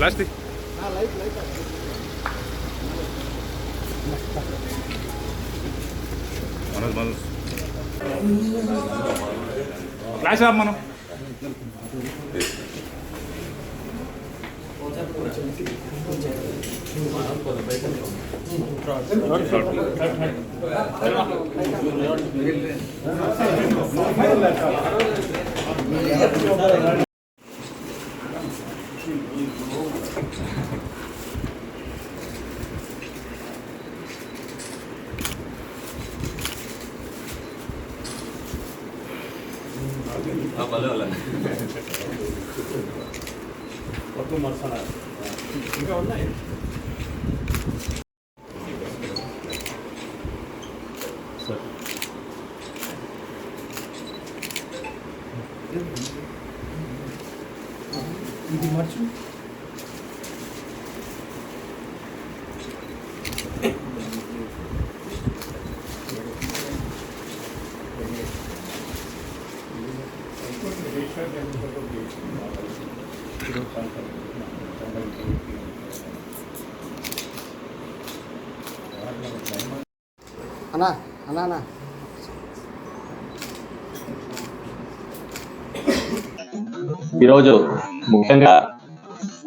Plastic flash of మనం ఇంకా ఉన్నాయి సార్. ఇది మర్చు అన్నా అన్నా అన్నా ఈరోజు ముఖ్యంగా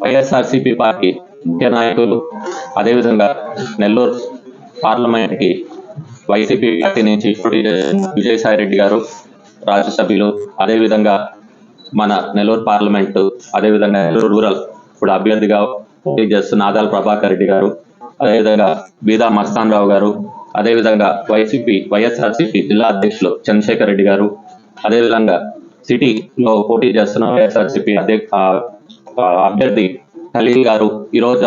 వైఎస్ఆర్సీపీ పార్టీ ముఖ్య నాయకులు అదేవిధంగా నెల్లూరు పార్లమెంట్కి వైసీపీ పార్టీ నుంచి విజయసాయి రెడ్డి గారు రాజ్యసభ్యులు, అదేవిధంగా మన నెల్లూరు పార్లమెంటు, అదేవిధంగా నెల్లూరు రూరల్ ఇప్పుడు అభ్యర్థిగా పోటీ చేస్తున్న ఆదాల ప్రభాకర్ రెడ్డి గారు, అదేవిధంగా బీదా మస్తాన్ రావు గారు, అదేవిధంగా వైఎస్ఆర్సీపీ జిల్లా అధ్యక్షులు చంద్రశేఖర్ రెడ్డి గారు, అదేవిధంగా సిటీలో పోటీ చేస్తున్న వైఎస్ఆర్సీపీ అభ్యర్థి ఖలీల్ గారు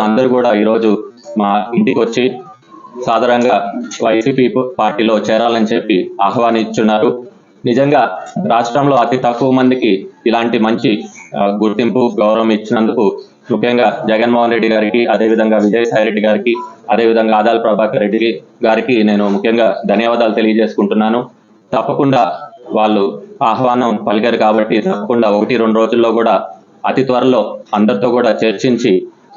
అందరూ కూడా ఈరోజు మా ఇంటికి వచ్చి సాధారణంగా వైసీపీ పార్టీలో చేరాలని చెప్పి ఆహ్వానించున్నారు. నిజంగా రాష్ట్రంలో అతి తక్కువ మందికి ఇలాంటి మంచి గుర్తింపు గౌరవం ఇచ్చినందుకు ముఖ్యంగా జగన్మోహన్ రెడ్డి గారికి, అదేవిధంగా విజయసాయి రెడ్డి గారికి, అదేవిధంగా ఆదాల ప్రభాకర్ రెడ్డి గారికి నేను ముఖ్యంగా ధన్యవాదాలు తెలియజేసుకుంటున్నాను. తప్పకుండా వాళ్ళు ఆహ్వానం పలికారు కాబట్టి తప్పకుండా 1-2 రోజుల్లో కూడా అతి త్వరలో అందరితో కూడా చర్చించి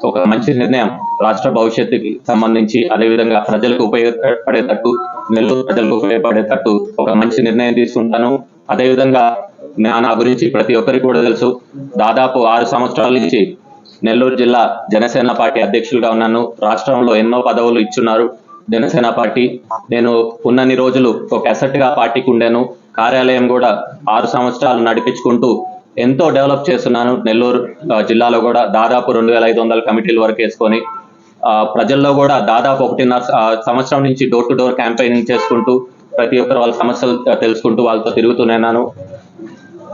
ఒక మంచి నిర్ణయం రాష్ట్ర భవిష్యత్తుకి సంబంధించి, అదేవిధంగా ప్రజలకు ఉపయోగపడేటట్టు, నెల్లూరు ప్రజలకు ఉపయోగపడేటట్టు ఒక మంచి నిర్ణయం తీసుకుంటాను. అదేవిధంగా నా గురించి ప్రతి ఒక్కరికి కూడా తెలుసు. దాదాపు 6 సంవత్సరాల నుంచి నెల్లూరు జిల్లా జనసేన పార్టీ అధ్యక్షులుగా ఉన్నాను. రాష్ట్రంలో ఎన్నో పదవులు ఇచ్చున్నారు జనసేన పార్టీ. నేను ఉన్నన్ని రోజులు ఒక అసెట్ గా పార్టీకి ఉండాను. కార్యాలయం కూడా 6 సంవత్సరాలు నడిపించుకుంటూ ఎంతో డెవలప్ చేస్తున్నాను. నెల్లూరు జిల్లాలో కూడా దాదాపు 2500 కమిటీల వరకు వేసుకొని ప్రజల్లో కూడా దాదాపు 1.5 సంవత్సరం నుంచి డోర్ టు డోర్ క్యాంపెయినింగ్ చేసుకుంటూ ప్రతి ఒక్కరు వాళ్ళ సమస్యలు తెలుసుకుంటూ వాళ్ళతో తిరుగుతున్నాను.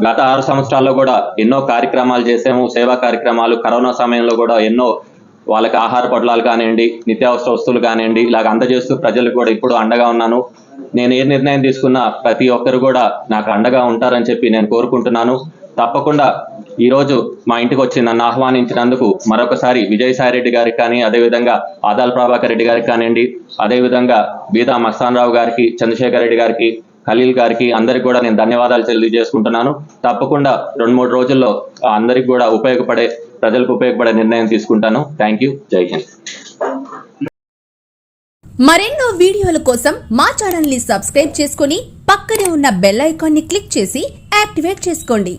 గత 6 సంవత్సరాల్లో కూడా ఎన్నో కార్యక్రమాలు చేసాము, సేవా కార్యక్రమాలు. కరోనా సమయంలో కూడా ఎన్నో వాళ్ళకి ఆహార పొట్లాలు కానివ్వండి, నిత్యావసర వస్తువులు కానివ్వండి, ఇలాగ అందజేస్తూ ప్రజలకు కూడా ఇప్పుడు అండగా ఉన్నాను. నేను ఏ నిర్ణయం తీసుకున్నా ప్రతి ఒక్కరు కూడా నాకు అండగా ఉంటారని చెప్పి నేను కోరుకుంటున్నాను. తప్పకుండా ఈరోజు మా ఇంటికి వచ్చి నన్ను ఆహ్వానించినందుకు మరొకసారి విజయసాయి రెడ్డి గారికి కానీ, అదేవిధంగా ఆదాల ప్రభాకర్ రెడ్డి గారికి కానివ్వండి, అదేవిధంగా బీదా మస్తాన్ రావు గారికి, చంద్రశేఖర్ రెడ్డి గారికి, ఖలీల్ గారికి అందరికి కూడా నేను ధన్యవాదాలు తెలియజేసుకుంటున్నాను. తప్పకుండా 2-3 రోజుల్లో అందరికి కూడా ప్రజలకు ఉపయోగపడే నిర్ణయం తీసుకుంటాను. Thank you. జై హింద్. మరెన్నో వీడియోల కోసం మా ఛానల్ ని సబ్స్క్రైబ్ చేసుకుని పక్కనే ఉన్న బెల్ ఐకాన్ ని క్లిక్ చేసి యాక్టివేట్ చేసుకోండి.